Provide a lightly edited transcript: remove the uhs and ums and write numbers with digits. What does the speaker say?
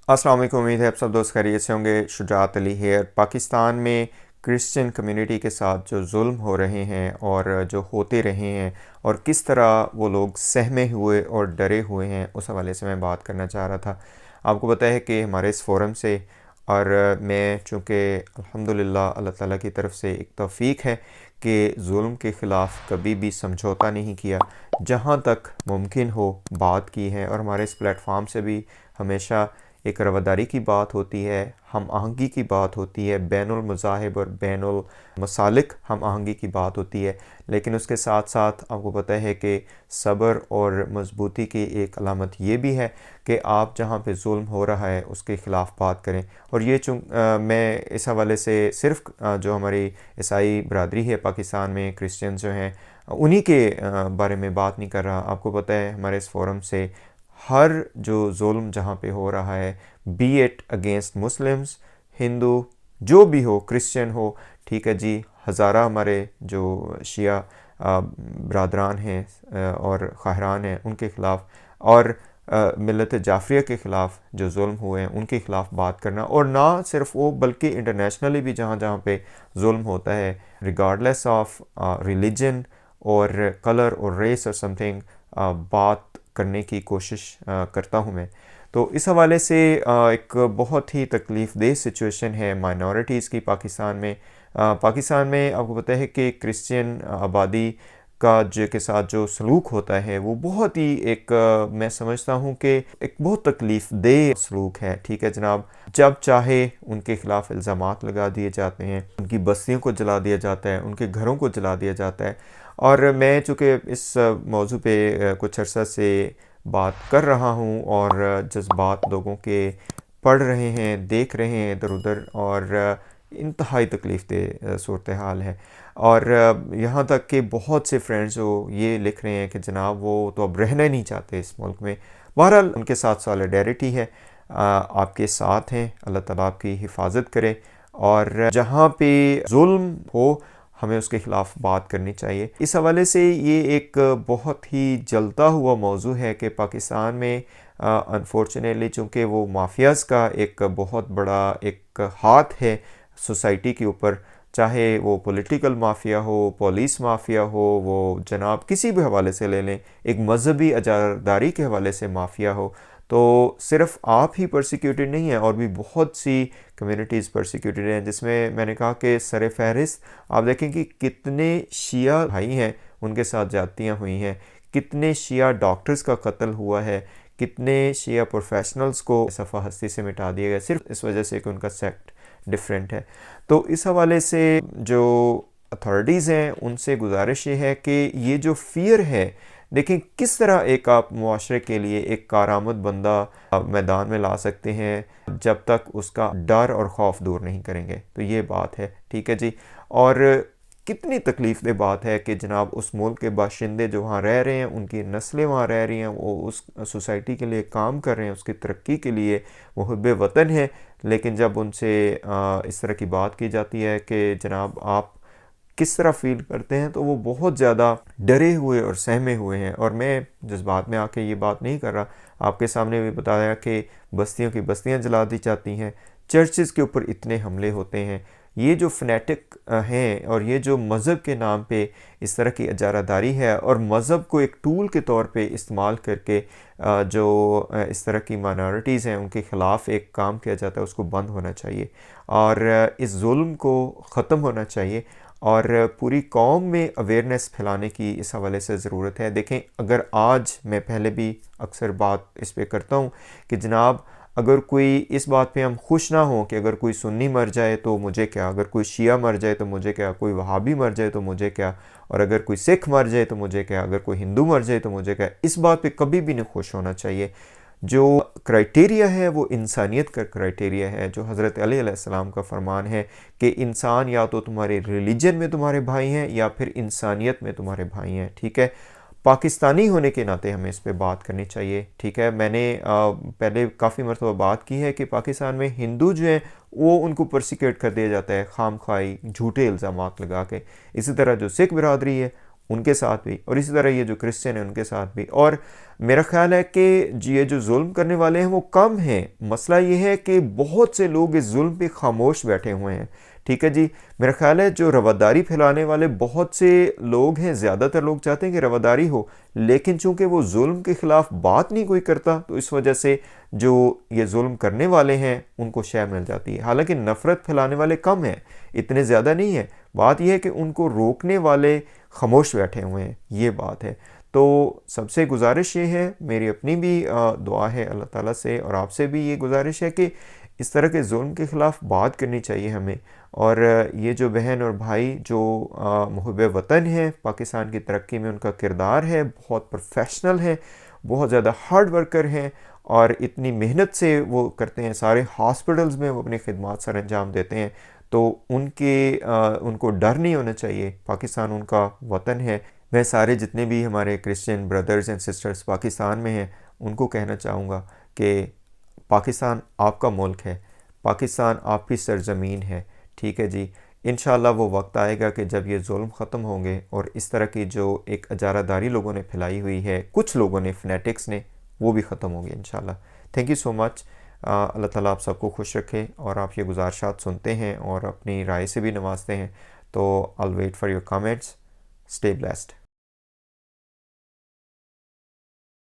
अस्सलाम वालेकुम। उम्मीद है आप सब दोस्त खैरियत से होंगे। शुजात अली हेयर। पाकिस्तान में क्रिश्चियन कम्युनिटी के साथ जो जुल्म हो रहे हैं और जो होते रहे हैं और किस तरह वो लोग सहमे हुए और डरे हुए हैं, उस हवाले से मैं बात करना चाह रहा था। आपको पता है कि हमारे इस फ़ोरम से और मैं चूँकि अल्हम्दुलिल्लाह अल्लाह ताला की तरफ से एक तौफ़ीक है कि जुल्म के ख़िलाफ़ कभी भी समझौता नहीं किया, जहाँ तक मुमकिन हो बात की है। और हमारे इस प्लेटफॉर्म से भी हमेशा एक रवादारी की बात होती है, हम आहंगी की बात होती है, बैनुल मज़ाहिब और बैनुल मसालिक हम आहंगी की बात होती है। लेकिन उसके साथ साथ आपको पता है कि सब्र और मजबूती की एक अलामत ये भी है कि आप जहाँ पे जुल्म हो रहा है उसके ख़िलाफ़ बात करें। और ये मैं इस हवाले से सिर्फ जो हमारी ईसाई बरदरी है पाकिस्तान में, क्रिश्चियन जो हैं, उन्हीं के बारे में बात नहीं कर रहा। आपको पता है हमारे इस फोरम से हर जो जुल्म जहाँ पे हो रहा है, be it against Muslims, Hindu, जो भी हो, क्रिश्चियन हो, ठीक है जी, हज़ारा हमारे जो शिया बरदरान हैं और ख़ाहरान हैं, उनके ख़िलाफ़ और मिलत जाफ़रिया के ख़िलाफ़ जो जुल्म हुए हैं उनके ख़िलाफ़ बात करना। और ना सिर्फ वो बल्कि इंटरनेशनली भी जहाँ जहाँ पे जुल्म होता है, रिगार्डलेस ऑफ रिलीजन और कलर और रेस और समथिंग, बात करने की कोशिश करता हूँ मैं। तो इस हवाले से एक बहुत ही तकलीफ़ देह सिचुएशन है माइनॉरिटीज़ की पाकिस्तान में। पाकिस्तान में आपको पता है कि क्रिश्चियन आबादी का जो के साथ जो सलूक होता है वो बहुत ही एक मैं समझता हूँ कि एक बहुत तकलीफ़ देह सलूक है। ठीक है जनाब, जब चाहे उनके ख़िलाफ़ इल्ज़ामात लगा दिए जाते हैं, उनकी बस्तियों को जला दिया जाता है, उनके घरों को जला दिया जाता है। और मैं चूँकि इस मौजू पे कुछ अरसा से बात कर रहा हूँ और जज्बात लोगों के पढ़ रहे हैं, देख रहे हैं इधर उधर, और इंतहाई तकलीफ़ दे सूरत हाल है। और यहाँ तक कि बहुत से फ्रेंड्स जो ये लिख रहे हैं कि जनाब वो तो अब रहना ही नहीं चाहते इस मुल्क में। बहरहाल उनके साथ सॉलिडेरिटी है, आपके साथ हैं, अल्लाह ताला आपकी हिफाजत करे। और जहाँ पे जुल्म हो हमें उसके ख़िलाफ़ बात करनी चाहिए। इस हवाले से ये एक बहुत ही जलता हुआ मौजू है कि पाकिस्तान में अनफॉर्चुनेटली चूँकि वो माफियाज़ का एक बहुत बड़ा एक हाथ है सोसाइटी के ऊपर, चाहे वो पॉलिटिकल माफिया हो, पुलिस माफिया हो, वो जनाब किसी भी हवाले से ले लें, एक मजहबी अजारदारी के हवाले से माफिया हो, तो सिर्फ आप ही परसिक्यूटेड नहीं हैं और भी बहुत सी कम्युनिटीज़ परसिक्यूटेड हैं, जिसमें मैंने कहा कि सर फहरिस्त आप देखें कि कितने शिया भाई हैं उनके साथ जातियाँ हुई हैं, कितने शिया डॉक्टर्स का कत्ल हुआ है, कितने शिया प्रोफेशनल्स को सफ़ा हस्ती से मिटा दिया गया सिर्फ इस वजह से कि उनका सेक्ट डिफरेंट है। तो इस हवाले से जो अथॉरिटीज़ हैं उनसे गुजारिश ये है कि ये जो फ़ियर है, देखें किस तरह एक आप मुआशरे के लिए एक कारआमद बंदा मैदान में ला सकते हैं जब तक उसका डर और खौफ दूर नहीं करेंगे। तो ये बात है, ठीक है जी। और कितनी तकलीफ़ दह बात है कि जनाब उस मुल्क के बाशिंदे जो वहाँ रह रहे हैं, उनकी नस्लें वहाँ रह रही हैं, वो उस सोसाइटी के लिए काम कर रहे हैं, उसकी तरक्की के लिए वो हुब्बे वतन है। लेकिन जब उनसे इस तरह की बात की जाती है कि जनाब आप किस तरह फ़ील करते हैं, तो वो बहुत ज़्यादा डरे हुए और सहमे हुए हैं। और मैं जज्बात में आके ये बात नहीं कर रहा, आपके सामने भी बताया कि बस्तियों की बस्तियां जला दी जाती हैं, चर्चेज़ के ऊपर इतने हमले होते हैं। ये जो फनेटिक हैं और ये जो मज़हब के नाम पे इस तरह की इजारादारी है और मज़हब को एक टूल के तौर पे इस्तेमाल करके जो इस तरह की माइनॉरिटीज़ हैं उनके ख़िलाफ़ एक काम किया जाता है, उसको बंद होना चाहिए और इस जुल्म को ख़त्म होना चाहिए। और पूरी कौम में अवेयरनेस फैलाने की इस हवाले से ज़रूरत है। देखें, अगर आज मैं पहले भी अक्सर बात इस पे करता हूँ कि जनाब अगर कोई इस बात पे हम खुश ना हों कि अगर कोई सुन्नी मर जाए तो मुझे क्या, अगर कोई शिया मर जाए तो मुझे क्या, कोई वहाबी मर जाए तो मुझे क्या, और अगर कोई सिख मर जाए तो मुझे क्या, अगर कोई हिंदू मर जाए तो मुझे क्या, इस बात पे कभी भी नहीं खुश होना चाहिए। जो क्राइटेरिया है वो इंसानियत का क्राइटेरिया है, जो हज़रत अली अलैहिस्सलाम का फरमान है कि इंसान या तो तुम्हारे रिलीजन में तुम्हारे भाई हैं या फिर इंसानियत में तुम्हारे भाई हैं। ठीक है, पाकिस्तानी होने के नाते हमें इस पे बात करनी चाहिए। ठीक है, मैंने पहले काफ़ी मरतबा बात की है कि पाकिस्तान में हिंदू जो हैं वो उनको परसिक्यूट कर दिया जाता है खामखाई झूठे इल्ज़ामात लगा के। इसी तरह जो सिख बरदरी है उनके साथ भी, और इसी तरह ये जो क्रिश्चियन हैं उनके साथ भी। और मेरा ख्याल है कि ये जो जुल्म करने वाले हैं वो कम हैं, मसला ये है कि बहुत से लोग इस जुल्म पे खामोश बैठे हुए हैं। ठीक है जी, मेरा ख्याल है जो रवादारी फैलाने वाले बहुत से लोग हैं, ज़्यादातर लोग चाहते हैं कि रवादारी हो, लेकिन चूंकि वो जुल्म के ख़िलाफ़ बात नहीं कोई करता, तो इस वजह से जो ये जुल्म करने वाले हैं उनको शय मिल जाती है। हालांकि नफ़रत फैलाने वाले कम हैं, इतने ज़्यादा नहीं है। बात यह है कि उनको रोकने वाले खामोश बैठे हुए हैं, ये बात है। तो सबसे गुजारिश ये है, मेरी अपनी भी दुआ है अल्लाह ताला से, और आपसे भी ये गुजारिश है कि इस तरह के जुल्म के ख़िलाफ़ बात करनी चाहिए हमें। और ये जो बहन और भाई जो मुहब्बे वतन हैं, पाकिस्तान की तरक्की में उनका किरदार है, बहुत प्रोफेशनल है, बहुत ज़्यादा हार्ड वर्कर हैं, और इतनी मेहनत से वो करते हैं, सारे हॉस्पिटल्स में वो अपनी खिदमत सर अंजाम देते हैं। तो उनको डर नहीं होना चाहिए, पाकिस्तान उनका वतन है। मैं सारे जितने भी हमारे Christian brothers and sisters Pakistan में हैं उनको कहना चाहूँगा कि पाकिस्तान आपका मुल्क है, पाकिस्तान आपकी सरज़मीन है। ठीक है जी, इंशाल्लाह वो वक्त आएगा कि जब ये जुल्म ख़त्म होंगे और इस तरह की जो एक अजारादारी लोगों ने फैलाई हुई है, कुछ लोगों ने, फनेटिक्स ने, वो भी ख़त्म होंगे इंशाल्लाह। Thank you so much. Allah ताला आप सबको खुश रखे, और आप ये गुजारिशात सुनते हैं और अपनी राय से भी नवाजते हैं। तो I will wait for your comments. Stay blessed.